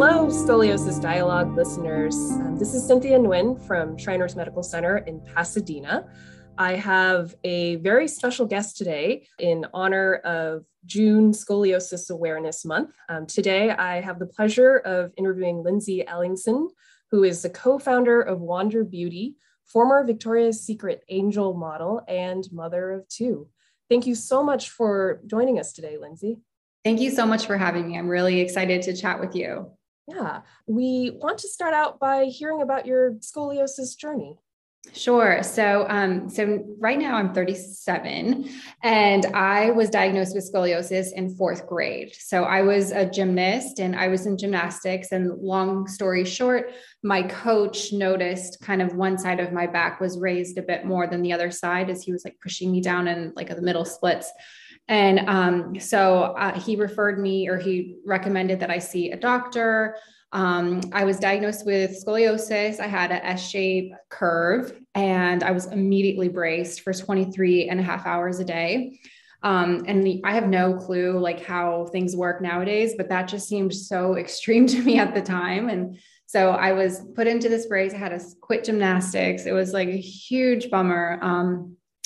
Hello, Scoliosis Dialogue listeners. This is Cynthia Nguyen from Shriners Medical Center in Pasadena. I have a very special guest today in honor of June Scoliosis Awareness Month. Today, I have the pleasure of interviewing Lindsay Ellingson, who is the co-founder of Wander Beauty, former Victoria's Secret angel model, and mother of two. Thank you so much for joining us today, Lindsay. Thank you so much for having me. I'm really excited to chat with you. Yeah, we want to start out by hearing about your scoliosis journey. Sure. So right now I'm 37 and I was diagnosed with scoliosis in fourth grade. So I was a gymnast and I was in gymnastics, and long story short, my coach noticed kind of one side of my back was raised a bit more than the other side as he was like pushing me down in like the middle splits. And so he referred me, or he recommended that I see a doctor. I was diagnosed with scoliosis. I had an S-shaped curve and I was immediately braced for 23 and a half hours a day. I have no clue like how things work nowadays, but that just seemed so extreme to me at the time. And so I was put into this brace. I had to quit gymnastics. It was like a huge bummer.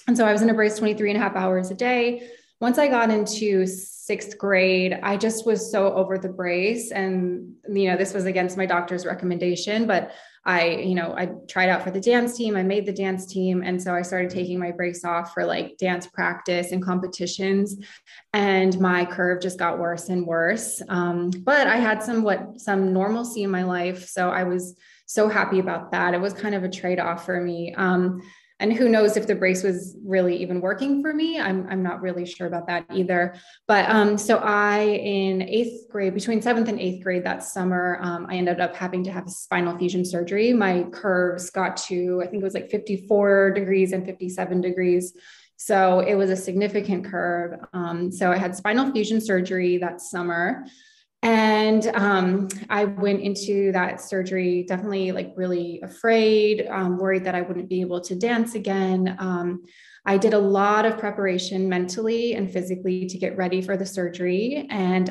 And so I was in a brace 23 and a half hours a day. Once I got into sixth grade, I just was so over the brace, and, this was against my doctor's recommendation, but I tried out for the dance team. I made the dance team. And so I started taking my brace off for like dance practice and competitions, and my curve just got worse and worse. But I had some normalcy in my life. So I was so happy about that. It was kind of a trade-off for me. And who knows if the brace was really even working for me. I'm not really sure about that either. But so in eighth grade, between seventh and eighth grade that summer, I ended up having to have spinal fusion surgery. My curves got to, I think it was like 54 degrees and 57 degrees. So it was a significant curve. So I had spinal fusion surgery that summer. And I went into that surgery definitely like really afraid, worried that I wouldn't be able to dance again. I did a lot of preparation mentally and physically to get ready for the surgery. And,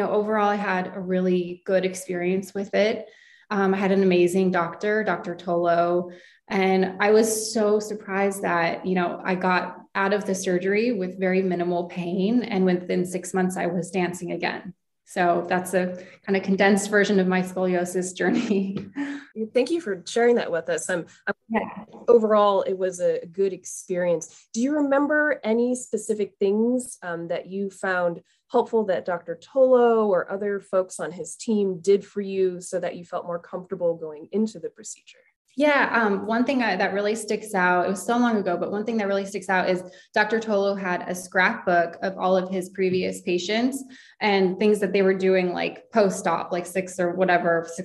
overall, I had a really good experience with it. I had an amazing doctor, Dr. Tolo. And I was so surprised that, I got out of the surgery with very minimal pain. And within 6 months, I was dancing again. So that's a kind of condensed version of my scoliosis journey. Thank you for sharing that with us. Yeah. Overall, it was a good experience. Do you remember any specific things that you found helpful that Dr. Tolo or other folks on his team did for you so that you felt more comfortable going into the procedure? Yeah. One thing that really sticks out, it was so long ago, but one thing that really sticks out is Dr. Tolo had a scrapbook of all of his previous patients and things that they were doing like post-op, like 6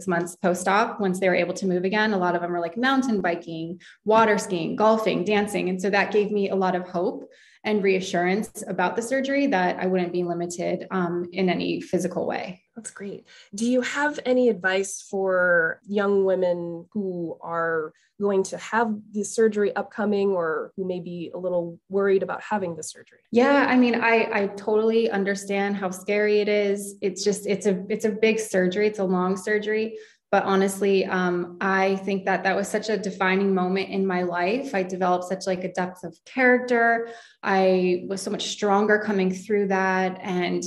months post-op, once they were able to move again. A lot of them were like mountain biking, water skiing, golfing, dancing. And so that gave me a lot of hope and reassurance about the surgery that I wouldn't be limited in any physical way. That's great. Do you have any advice for young women who are going to have the surgery upcoming or who may be a little worried about having the surgery? Yeah, I mean, I totally understand how scary it is. It's a big surgery. It's a long surgery. But honestly, I think that was such a defining moment in my life. I developed such like a depth of character. I was so much stronger coming through that. And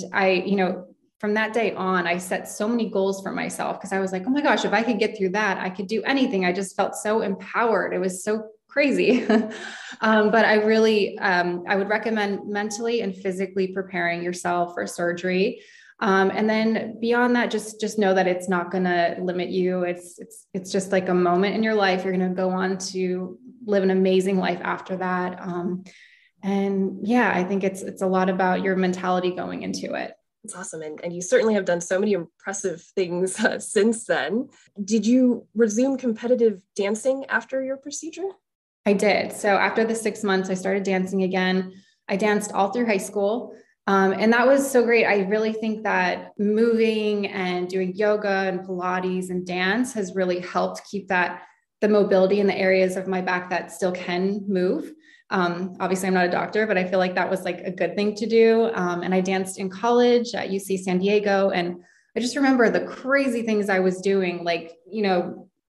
from that day on, I set so many goals for myself because I was like, oh my gosh, if I could get through that, I could do anything. I just felt so empowered. It was so crazy. But I really, I would recommend mentally and physically preparing yourself for surgery. And then beyond that, just know that it's not going to limit you. It's just like a moment in your life. You're going to go on to live an amazing life after that. And yeah, I think it's a lot about your mentality going into it. That's awesome. And you certainly have done so many impressive things since then. Did you resume competitive dancing after your procedure? I did. So after the 6 months, I started dancing again. I danced all through high school. And that was so great. I really think that moving and doing yoga and Pilates and dance has really helped keep the mobility in the areas of my back that still can move. Obviously I'm not a doctor, but I feel like that was like a good thing to do. And I danced in college at UC San Diego, and I just remember the crazy things I was doing, like,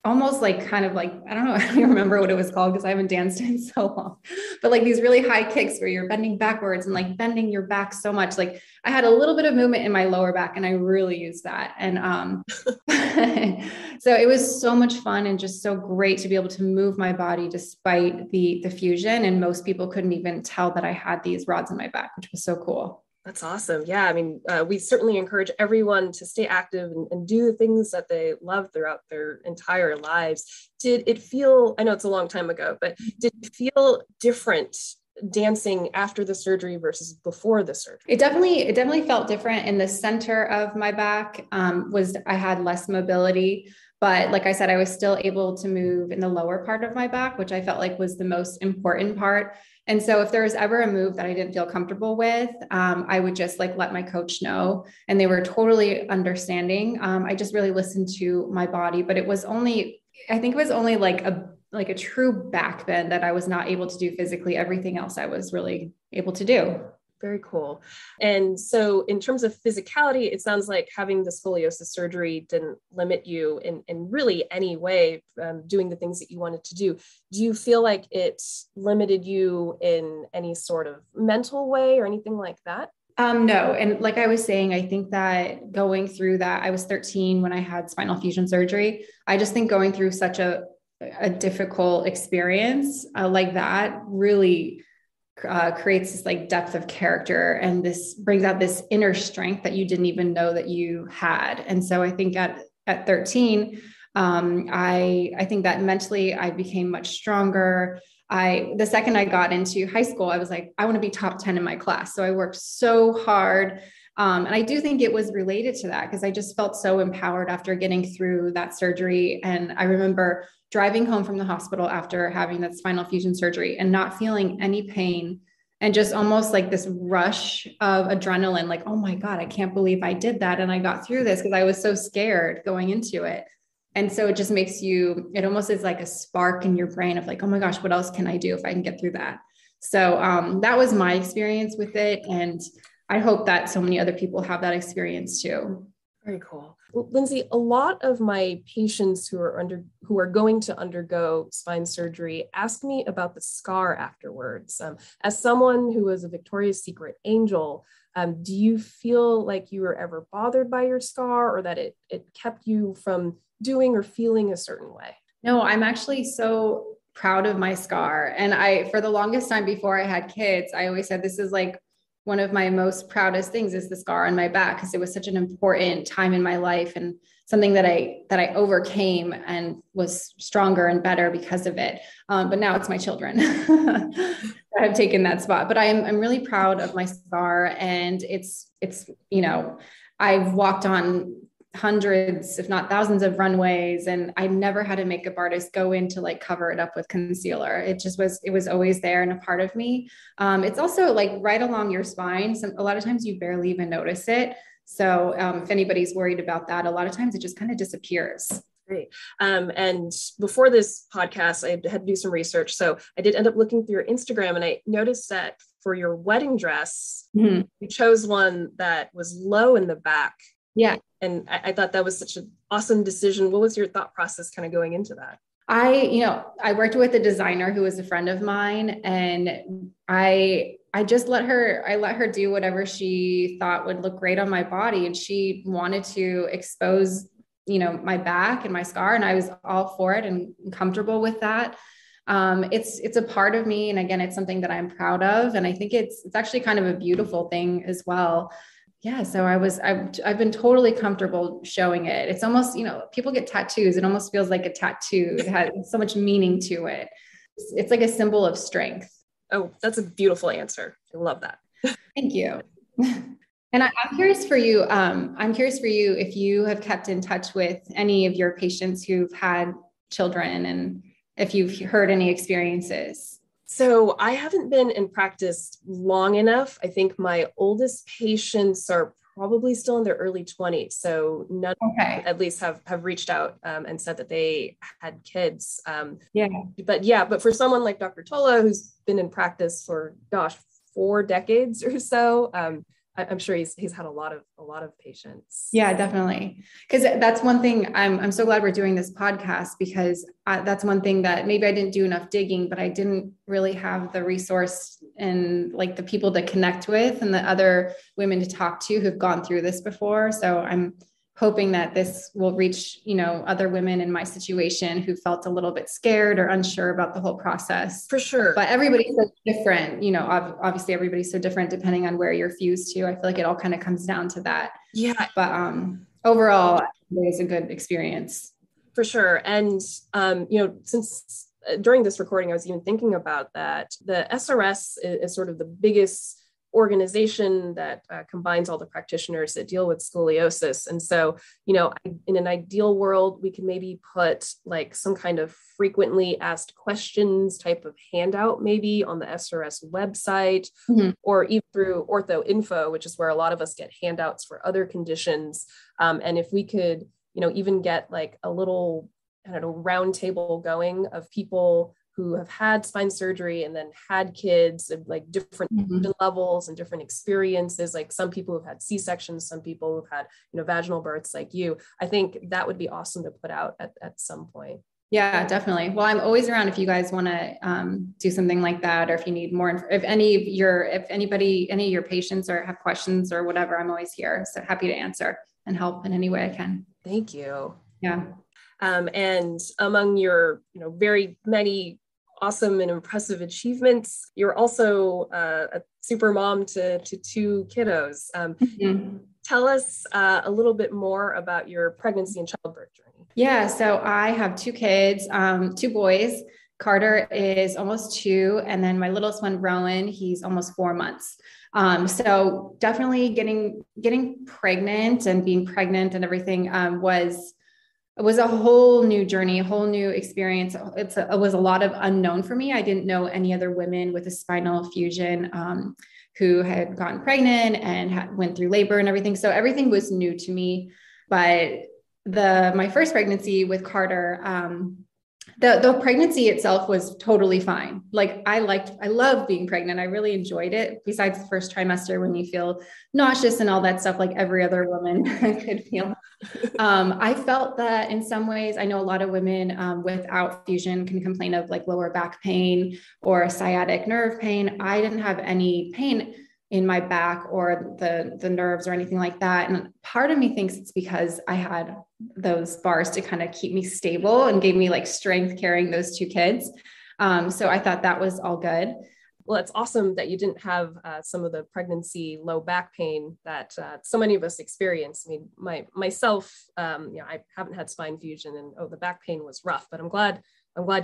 almost like kind of like, I don't know, I don't even remember what it was called because I haven't danced in so long, but like these really high kicks where you're bending backwards and like bending your back so much. Like I had a little bit of movement in my lower back and I really used that. And so it was so much fun and just so great to be able to move my body despite the fusion. And most people couldn't even tell that I had these rods in my back, which was so cool. That's awesome. Yeah. I mean, we certainly encourage everyone to stay active and do the things that they love throughout their entire lives. Did it feel, I know it's a long time ago, but did it feel different dancing after the surgery versus before the surgery? It definitely felt different. In the center of my back I had less mobility, but like I said, I was still able to move in the lower part of my back, which I felt like was the most important part. And so if there was ever a move that I didn't feel comfortable with, I would just like let my coach know, and they were totally understanding. I just really listened to my body, but I think it was only like a true back bend that I was not able to do physically. Everything else I was really able to do. Very cool. And so in terms of physicality, it sounds like having the scoliosis surgery didn't limit you in really any way doing the things that you wanted to do. Do you feel like it limited you in any sort of mental way or anything like that? No. And like I was saying, I think that going through that, I was 13 when I had spinal fusion surgery. I just think going through such a difficult experience like that really creates this like depth of character, and this brings out this inner strength that you didn't even know that you had. And so I think at 13, I think that mentally I became much stronger. The second I got into high school, I was like, I want to be top 10 in my class. So I worked so hard. And I do think it was related to that because I just felt so empowered after getting through that surgery. And I remember driving home from the hospital after having that spinal fusion surgery and not feeling any pain, and just almost like this rush of adrenaline, like, oh my God, I can't believe I did that. And I got through this because I was so scared going into it. And so it just makes it almost is like a spark in your brain of like, oh my gosh, what else can I do if I can get through that? So that was my experience with it. And I hope that so many other people have that experience too. Very cool. Well, Lindsay, a lot of my patients who are going to undergo spine surgery ask me about the scar afterwards. As someone who was a Victoria's Secret angel, do you feel like you were ever bothered by your scar, or that it kept you from doing or feeling a certain way? No, I'm actually so proud of my scar. And for the longest time before I had kids, I always said this is like one of my most proudest things is the scar on my back, because it was such an important time in my life and something that I overcame and was stronger and better because of it. But now it's my children that have taken that spot. But I'm really proud of my scar, and it's I've walked on hundreds, if not thousands of runways. And I never had a makeup artist go in to like cover it up with concealer. It was always there and a part of me. It's also like right along your spine. A lot of times you barely even notice it. So if anybody's worried about that, a lot of times it just kind of disappears. Great. And before this podcast, I had to do some research. So I did end up looking through your Instagram, and I noticed that for your wedding dress, you chose one that was low in the back. Yeah. And I thought that was such an awesome decision. What was your thought process kind of going into that? I worked with a designer who was a friend of mine, and I just let her do whatever she thought would look great on my body. And she wanted to expose, my back and my scar. And I was all for it and comfortable with that. It's a part of me. And again, it's something that I'm proud of. And I think it's actually kind of a beautiful thing as well. Yeah. So I've been totally comfortable showing it. It's almost, people get tattoos. It almost feels like a tattoo. It has so much meaning to it. It's like a symbol of strength. Oh, that's a beautiful answer. I love that. Thank you. And I'm curious for you. I'm curious for you if you have kept in touch with any of your patients who've had children, and if you've heard any experiences. So I haven't been in practice long enough. I think my oldest patients are probably still in their early 20s. So none at least have reached out and said that they had kids. But for someone like Dr. Tola, who's been in practice for, 4 decades or so, I'm sure he's had a lot of patients. Yeah, definitely. Because that's one thing I'm so glad we're doing this podcast, because that's one thing that maybe I didn't do enough digging, but I didn't really have the resource and like the people to connect with and the other women to talk to who've gone through this before. So I'm hoping that this will reach, other women in my situation who felt a little bit scared or unsure about the whole process. For sure. But everybody's so different, obviously everybody's so different depending on where you're fused to. I feel like it all kind of comes down to that. Yeah. But overall, it was a good experience. For sure. And, since during this recording, I was even thinking about that. The SRS is sort of the biggest organization that combines all the practitioners that deal with scoliosis. And so, in an ideal world, we can maybe put like some kind of frequently asked questions type of handout, maybe on the SRS website, or even through Ortho Info, which is where a lot of us get handouts for other conditions. And if we could, even get like a little, round table going of people who have had spine surgery and then had kids of like different levels and different experiences. Like some people who've had C-sections, some people who've had, vaginal births like you. I think that would be awesome to put out at some point. Yeah, definitely. Well, I'm always around if you guys want to do something like that, or if you need more, if any of your patients or have questions or whatever, I'm always here. So happy to answer and help in any way I can. Thank you. Yeah. And among your, very many awesome and impressive achievements, you're also a super mom to two kiddos. Tell us a little bit more about your pregnancy and childbirth journey. Yeah, so I have two kids, two boys. Carter is almost 2, and then my littlest one, Rowan, he's almost 4 months. So definitely getting pregnant and being pregnant and everything was a whole new journey, a whole new experience. It was a lot of unknown for me. I didn't know any other women with a spinal fusion who had gotten pregnant and went through labor and everything. So everything was new to me. But my first pregnancy with Carter, the pregnancy itself was totally fine. Like I love being pregnant. I really enjoyed it. Besides the first trimester when you feel nauseous and all that stuff, like every other woman could feel. I felt that in some ways, I know a lot of women without fusion can complain of like lower back pain or sciatic nerve pain. I didn't have any pain in my back or the nerves or anything like that. And part of me thinks it's because I had those bars to kind of keep me stable and gave me like strength carrying those two kids. So I thought that was all good. Well, it's awesome that you didn't have some of the pregnancy low back pain that so many of us experience. I mean, myself, I haven't had spine fusion, and the back pain was rough. But I'm glad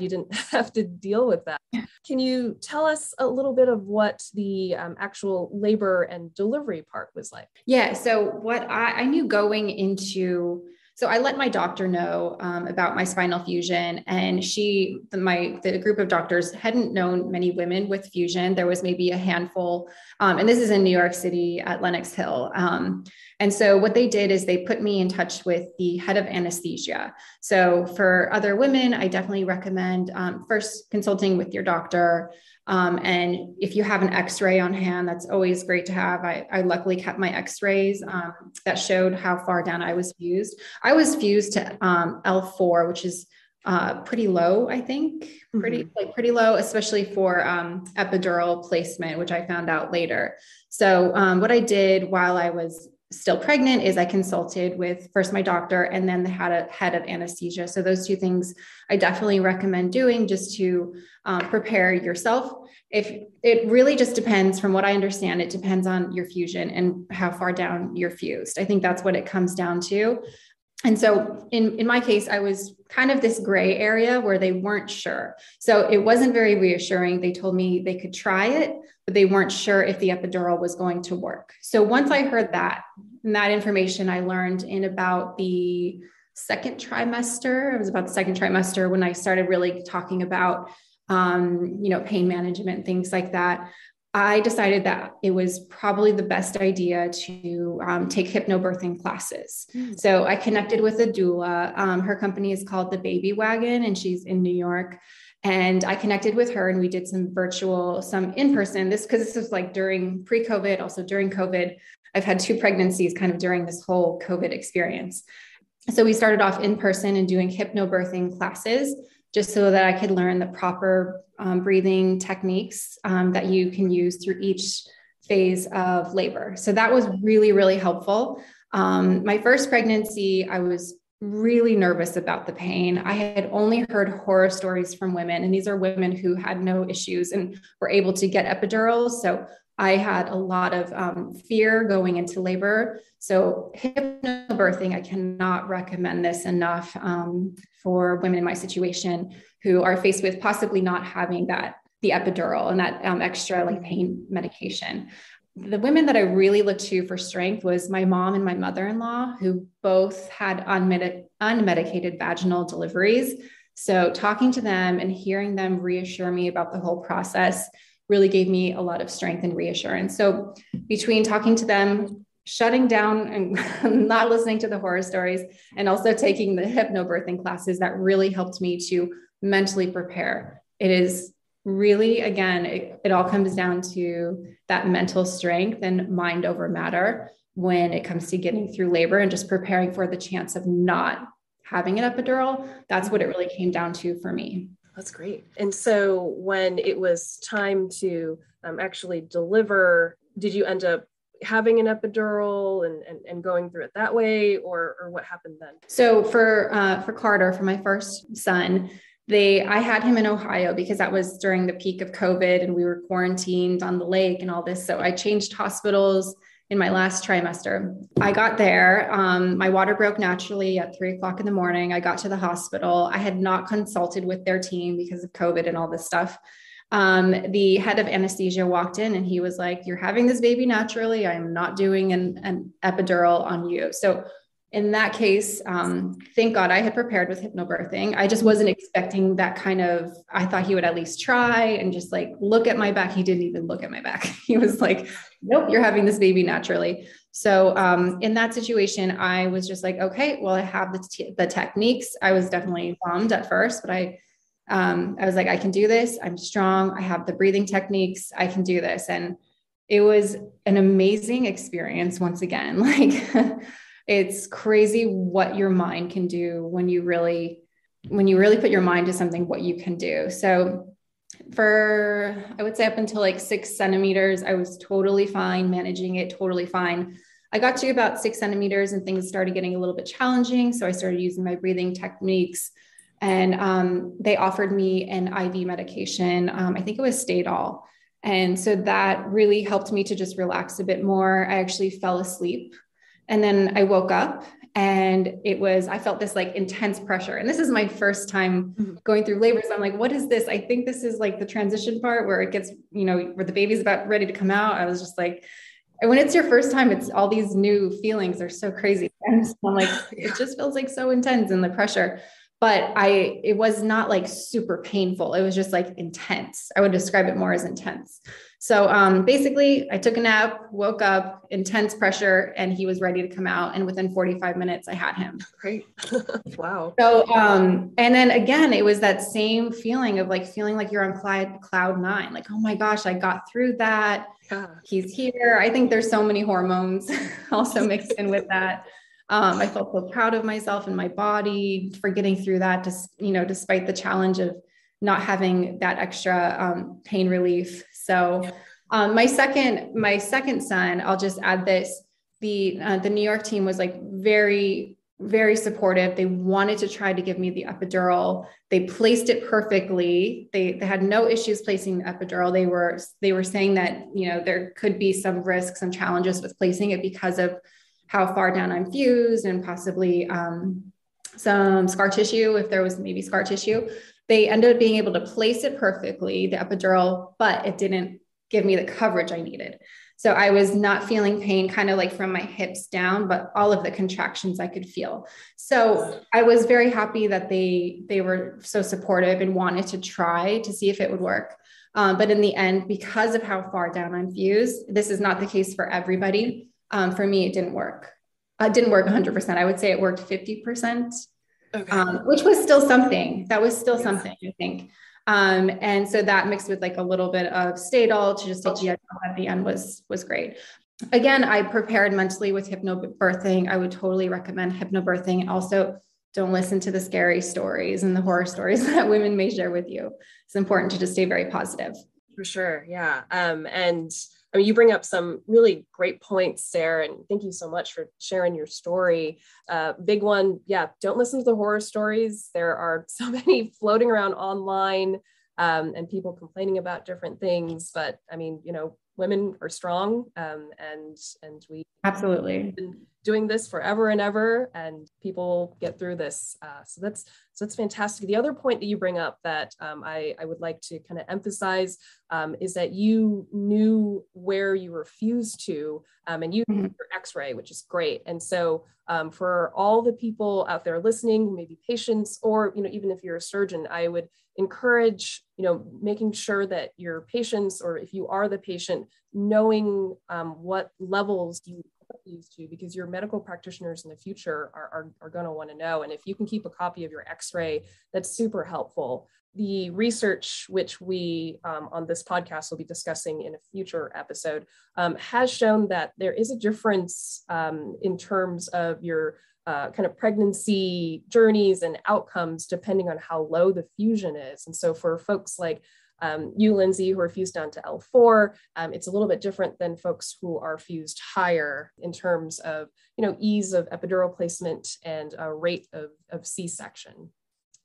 you didn't have to deal with that. Can you tell us a little bit of what the actual labor and delivery part was like? Yeah. So what I knew going into. So I let my doctor know about my spinal fusion, and the group of doctors hadn't known many women with fusion. There was maybe a handful, and this is in New York City at Lenox Hill. And so what they did is they put me in touch with the head of anesthesia. So for other women, I definitely recommend first consulting with your doctor. And if you have an x-ray on hand, that's always great to have. I luckily kept my x-rays that showed how far down I was fused. I was fused to L4, which is pretty low, I think, pretty low, especially for epidural placement, which I found out later. So what I did while I was still pregnant is I consulted with first my doctor and then the head of anesthesia. So those two things I definitely recommend doing just to prepare yourself. If it really just depends, from what I understand, it depends on your fusion and how far down you're fused. I think that's what it comes down to. And so in my case, I was kind of this gray area where they weren't sure. So it wasn't very reassuring. They told me they could try it, but they weren't sure if the epidural was going to work. So once I heard that, and that information I learned in about the second trimester, it was about the second trimester when I started really talking about, pain management, things like that. I decided that it was probably the best idea to take hypnobirthing classes. So I connected with a doula. Her company is called The Baby Wagon, and she's in New York. And I connected with her, and we did some virtual, some in-person, because this was like during pre-COVID, also during COVID. I've had two pregnancies kind of during this whole COVID experience. So we started off in person and doing hypnobirthing classes just so that I could learn the proper breathing techniques that you can use through each phase of labor. So that was really, really helpful. My first pregnancy, I was really nervous about the pain. I had only heard horror stories from women, and these are women who had no issues and were able to get epidurals. So I had a lot of fear going into labor. So hypnobirthing, I cannot recommend this enough for women in my situation who are faced with possibly not having the epidural and that extra like pain medication. The women that I really looked to for strength was my mom and my mother-in-law, who both had unmedicated vaginal deliveries. So talking to them and hearing them reassure me about the whole process really gave me a lot of strength and reassurance. So between talking to them, shutting down and not listening to the horror stories, and also taking the hypnobirthing classes, that really helped me to mentally prepare. It is really, again, it all comes down to that mental strength and mind over matter when it comes to getting through labor and just preparing for the chance of not having an epidural. That's what it really came down to for me. That's great. And so when it was time to actually deliver, did you end up having an epidural and going through it that way, or what happened then? So for Carter, for my first son, I had him in Ohio because that was during the peak of COVID and we were quarantined on the lake and all this. So I changed hospitals in my last trimester. I got there. My water broke naturally at 3:00 in the morning. I got to the hospital. I had not consulted with their team because of COVID and all this stuff. The head of anesthesia walked in and he was like, "You're having this baby naturally. I'm not doing an epidural on you." So in that case, thank God I had prepared with hypnobirthing. I just wasn't expecting that kind of, I thought he would at least try and just like look at my back. He didn't even look at my back. He was like, "Nope, you're having this baby naturally." So in that situation, I was just like, okay, well, I have the techniques. I was definitely bummed at first, but I was like, I can do this. I'm strong. I have the breathing techniques. I can do this. And it was an amazing experience. Once again, like, it's crazy what your mind can do when you really put your mind to something, what you can do. So I would say up until like 6 centimeters, I was totally fine, managing it totally fine. I got to about 6 centimeters and things started getting a little bit challenging. So I started using my breathing techniques and they offered me an IV medication. I think it was Stadol. And so that really helped me to just relax a bit more. I actually fell asleep. And then I woke up and I felt this like intense pressure. And this is my first time going through labor. So I'm like, what is this? I think this is like the transition part where it gets, where the baby's about ready to come out. I was just like, when it's your first time, it's all these new feelings are so crazy. And so I'm like, it just feels like so intense and the pressure. But it was not like super painful. It was just like intense. I would describe it more as intense. So basically I took a nap, woke up, intense pressure, and he was ready to come out. And within 45 minutes, I had him. Great. Wow. So, and then again, it was that same feeling of like feeling like you're on cloud nine, like, oh my gosh, I got through that. Yeah. He's here. I think there's so many hormones also mixed in with that. I felt so proud of myself and my body for getting through that, despite the challenge of not having that extra pain relief. So my second son, I'll just add this, the New York team was like very, very supportive. They wanted to try to give me the epidural. They placed it perfectly. They had no issues placing the epidural. They were saying that, there could be some risks, some challenges with placing it because of how far down I'm fused and possibly some scar tissue, if there was maybe scar tissue. They ended up being able to place it perfectly, the epidural, but it didn't give me the coverage I needed. So I was not feeling pain kind of like from my hips down, but all of the contractions I could feel. So I was very happy that they were so supportive and wanted to try to see if it would work. But in the end, because of how far down I'm fused, this is not the case for everybody. For me, it didn't work. It didn't work 100%. I would say it worked 50%, okay. Which was still something. That was still something, I think. And so that mixed with like a little bit of Stadol to just take the edge off at the end was great. again, I prepared mentally with hypnobirthing. I would totally recommend hypnobirthing. And also, don't listen to the scary stories and the horror stories that women may share with you. It's important to just stay very positive. For sure. Yeah. And I mean, you bring up some really great points there, and thank you so much for sharing your story. Big one. Yeah. Don't listen to the horror stories. There are so many floating around online, and people complaining about different things. But I mean, women are strong, and we absolutely been doing this forever and ever, and people get through this. So that's fantastic. The other point that you bring up that I would like to kind of emphasize is that you knew where you were fused to, and you did your X-ray, which is great. And so for all the people out there listening, who may be patients, or even if you're a surgeon, I would encourage making sure that your patients, or if you are the patient, knowing what levels you used to, because your medical practitioners in the future are going to want to know. And if you can keep a copy of your X-ray, that's super helpful. The research, which we on this podcast will be discussing in a future episode, has shown that there is a difference in terms of your kind of pregnancy journeys and outcomes depending on how low the fusion is. And so for folks like you, Lindsay, who are fused down to L4, it's a little bit different than folks who are fused higher in terms of, ease of epidural placement and rate of C-section.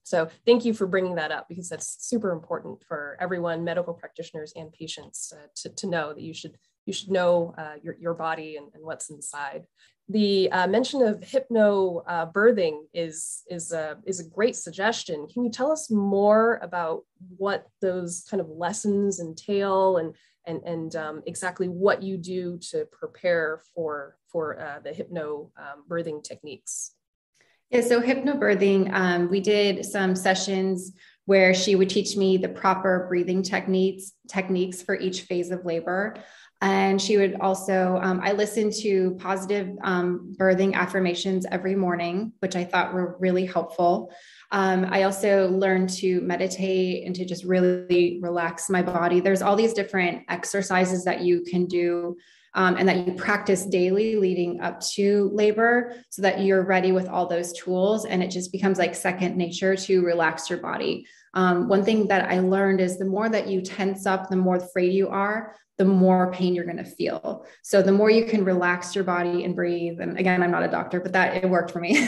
So thank you for bringing that up, because that's super important for everyone, medical practitioners and patients, to know that you should know your body and what's inside. The mention of hypnobirthing is a great suggestion. Can you tell us more about what those kind of lessons entail, and exactly what you do to prepare for the hypnobirthing techniques? Yeah, so hypnobirthing, we did some sessions where she would teach me the proper breathing techniques for each phase of labor. And she would also, I listened to positive birthing affirmations every morning, which I thought were really helpful. I also learned to meditate and to just really relax my body. There's all these different exercises that you can do and that you practice daily leading up to labor, so that you're ready with all those tools, and it just becomes like second nature to relax your body. One thing that I learned is the more that you tense up, the more afraid you are, the more pain you're going to feel. So the more you can relax your body and breathe, and again, I'm not a doctor, but it worked for me.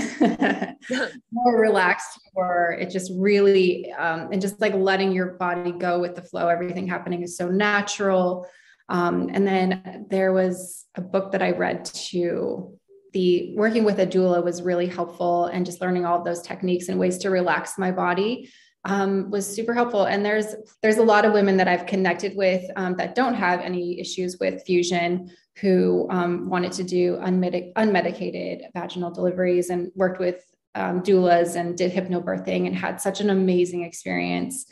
More relaxed, or it just really, and just like letting your body go with the flow, everything happening is so natural. And then there was a book that I read too. Working with a doula was really helpful, and just learning all of those techniques and ways to relax my body was super helpful. And there's a lot of women that I've connected with that don't have any issues with fusion, who wanted to do unmedicated vaginal deliveries, and worked with doulas and did hypnobirthing, and had such an amazing experience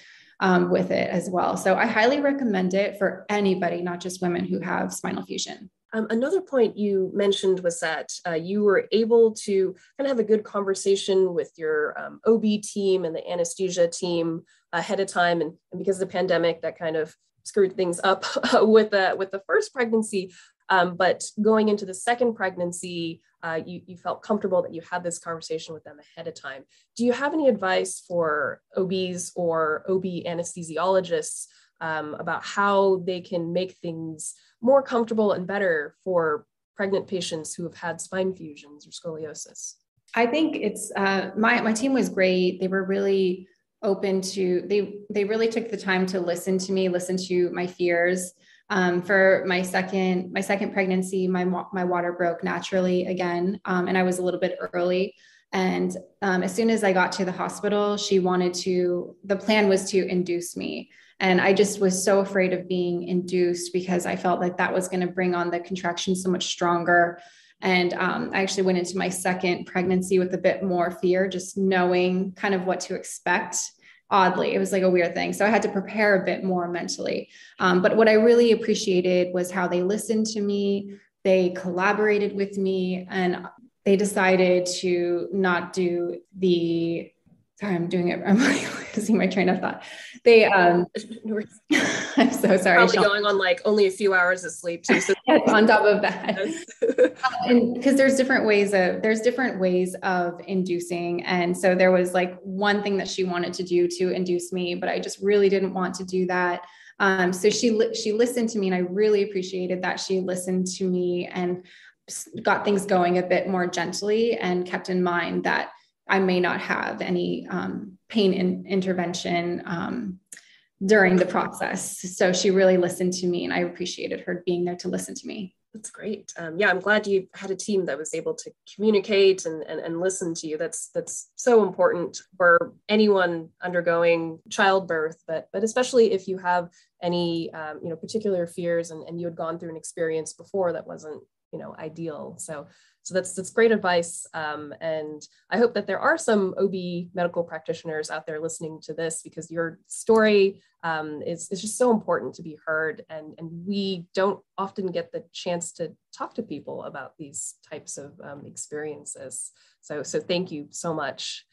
with it as well. So I highly recommend it for anybody, not just women who have spinal fusion. Another point you mentioned was that you were able to kind of have a good conversation with your OB team and the anesthesia team ahead of time. And because of the pandemic, that kind of screwed things up with the first pregnancy. But going into the second pregnancy, you felt comfortable that you had this conversation with them ahead of time. Do you have any advice for OBs or OB anesthesiologists about how they can make things more comfortable and better for pregnant patients who have had spine fusions or scoliosis? I think it's my team was great. They were really open to, they really took the time to listen to me, listen to my fears. For my second pregnancy, my water broke naturally again. And I was a little bit early. And as soon as I got to the hospital, the plan was to induce me. And I just was so afraid of being induced, because I felt like that was going to bring on the contraction so much stronger. And I actually went into my second pregnancy with a bit more fear, just knowing kind of what to expect. Oddly, it was like a weird thing. So I had to prepare a bit more mentally. But what I really appreciated was how they listened to me, they collaborated with me, and they decided to not do the sorry, I'm doing it. I'm like losing my train of thought. They, I'm so sorry. Probably going on like only a few hours of sleep too. So on top of that, and because there's different ways of inducing. And so there was like one thing that she wanted to do to induce me, but I just really didn't want to do that. So she listened to me, and I really appreciated that she listened to me and got things going a bit more gently, and kept in mind that I may not have any pain intervention during the process. So she really listened to me, and I appreciated her being there to listen to me. That's great. Yeah, I'm glad you had a team that was able to communicate and listen to you. That's so important for anyone undergoing childbirth, but especially if you have any particular fears and you had gone through an experience before that wasn't ideal. So that's great advice. And I hope that there are some OB medical practitioners out there listening to this, because your story is just so important to be heard. And we don't often get the chance to talk to people about these types of experiences. So thank you so much.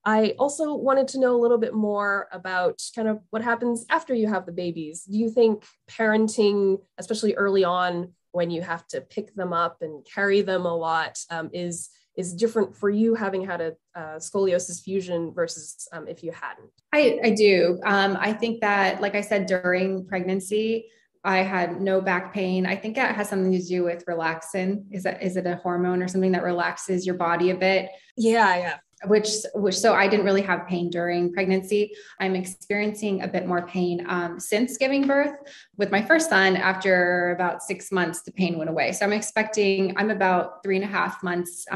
I also wanted to know a little bit more about kind of what happens after you have the babies. Do you think parenting, especially early on, when you have to pick them up and carry them a lot, is different for you having had a scoliosis fusion versus if you hadn't? I do. I think that, like I said, during pregnancy, I had no back pain. I think it has something to do with relaxin. Is it a hormone or something that relaxes your body a bit? Yeah. Which so I didn't really have pain during pregnancy. I'm experiencing a bit more pain since giving birth. With my first son, after about 6 months, the pain went away. So I'm about 3.5 months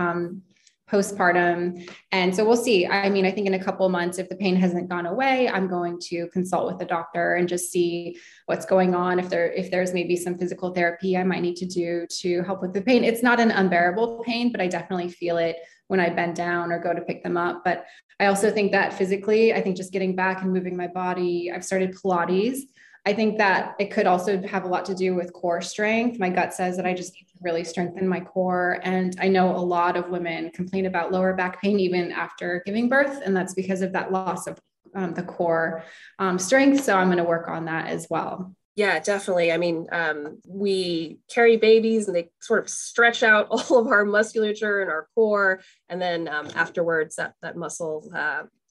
postpartum. And so we'll see. I mean, I think in a couple of months, if the pain hasn't gone away, I'm going to consult with the doctor and just see what's going on. If there's maybe some physical therapy I might need to do to help with the pain. It's not an unbearable pain, but I definitely feel it when I bend down or go to pick them up. But I also think that physically, I think just getting back and moving my body, I've started Pilates. I think that it could also have a lot to do with core strength. My gut says that I just need to really strengthen my core. And I know a lot of women complain about lower back pain even after giving birth. And that's because of that loss of the core strength. So I'm going to work on that as well. Yeah, definitely. I mean, we carry babies and they sort of stretch out all of our musculature and our core. And then afterwards, that muscle,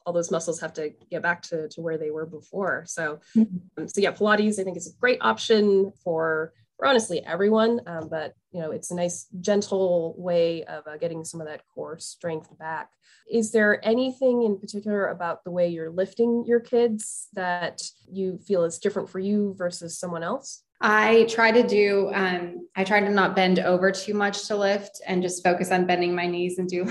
all those muscles have to get back to where they were before. So yeah, Pilates, I think, is a great option for honestly everyone. But, it's a nice, gentle way of getting some of that core strength back. Is there anything in particular about the way you're lifting your kids that you feel is different for you versus someone else? I try to not bend over too much to lift and just focus on bending my knees and do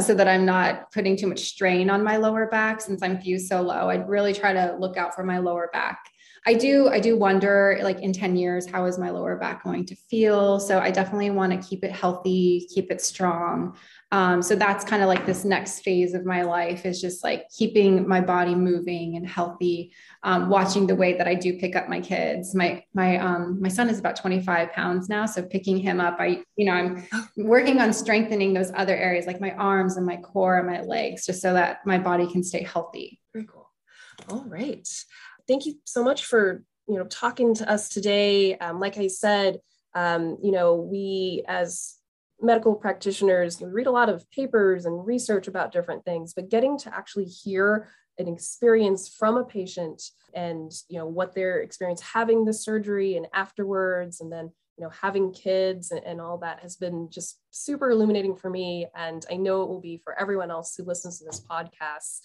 so that I'm not putting too much strain on my lower back. Since I'm fused so low, I'd really try to look out for my lower back. I do wonder, like in 10 years, how is my lower back going to feel? So I definitely want to keep it healthy, keep it strong. So that's kind of like this next phase of my life, is just like keeping my body moving and healthy, watching the way that I do pick up my kids. My son is about 25 pounds now. So picking him up, I'm working on strengthening those other areas, like my arms and my core and my legs, just so that my body can stay healthy. Very cool. All right. Thank you so much for, talking to us today. Like I said, we as medical practitioners, we read a lot of papers and research about different things, but getting to actually hear an experience from a patient and, what their experience having the surgery and afterwards, and then, having kids and all that has been just super illuminating for me. And I know it will be for everyone else who listens to this podcast.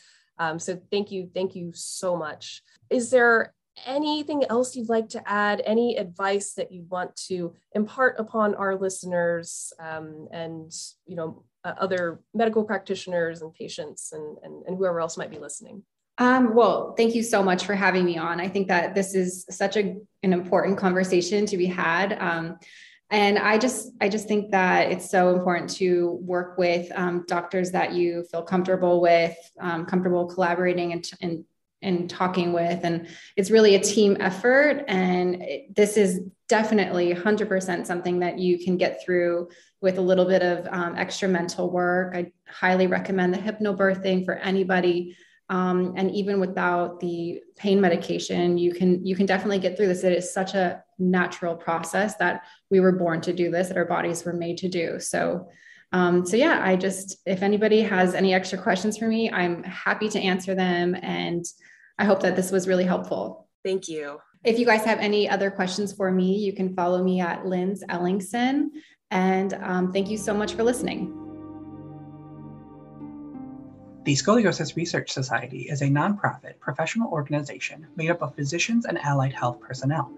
So thank you so much. Is there anything else you'd like to add? Any advice that you want to impart upon our listeners and other medical practitioners and patients and whoever else might be listening? Well, thank you so much for having me on. I think that this is such an important conversation to be had. And I just think that it's so important to work with doctors that you feel comfortable with, comfortable collaborating and and talking with. And it's really a team effort. And this is definitely 100% something that you can get through with a little bit of extra mental work. I highly recommend the hypnobirthing for anybody. And even without the pain medication, you can definitely get through this. It is such a natural process that we were born to do this, that our bodies were made to do. So yeah, if anybody has any extra questions for me, I'm happy to answer them. And I hope that this was really helpful. Thank you. If you guys have any other questions for me, you can follow me at Lindsay Ellingson. And thank you so much for listening. The Scoliosis Research Society is a nonprofit professional organization made up of physicians and allied health personnel.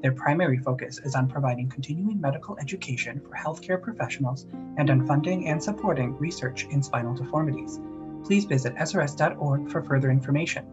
Their primary focus is on providing continuing medical education for healthcare professionals and on funding and supporting research in spinal deformities. Please visit srs.org for further information.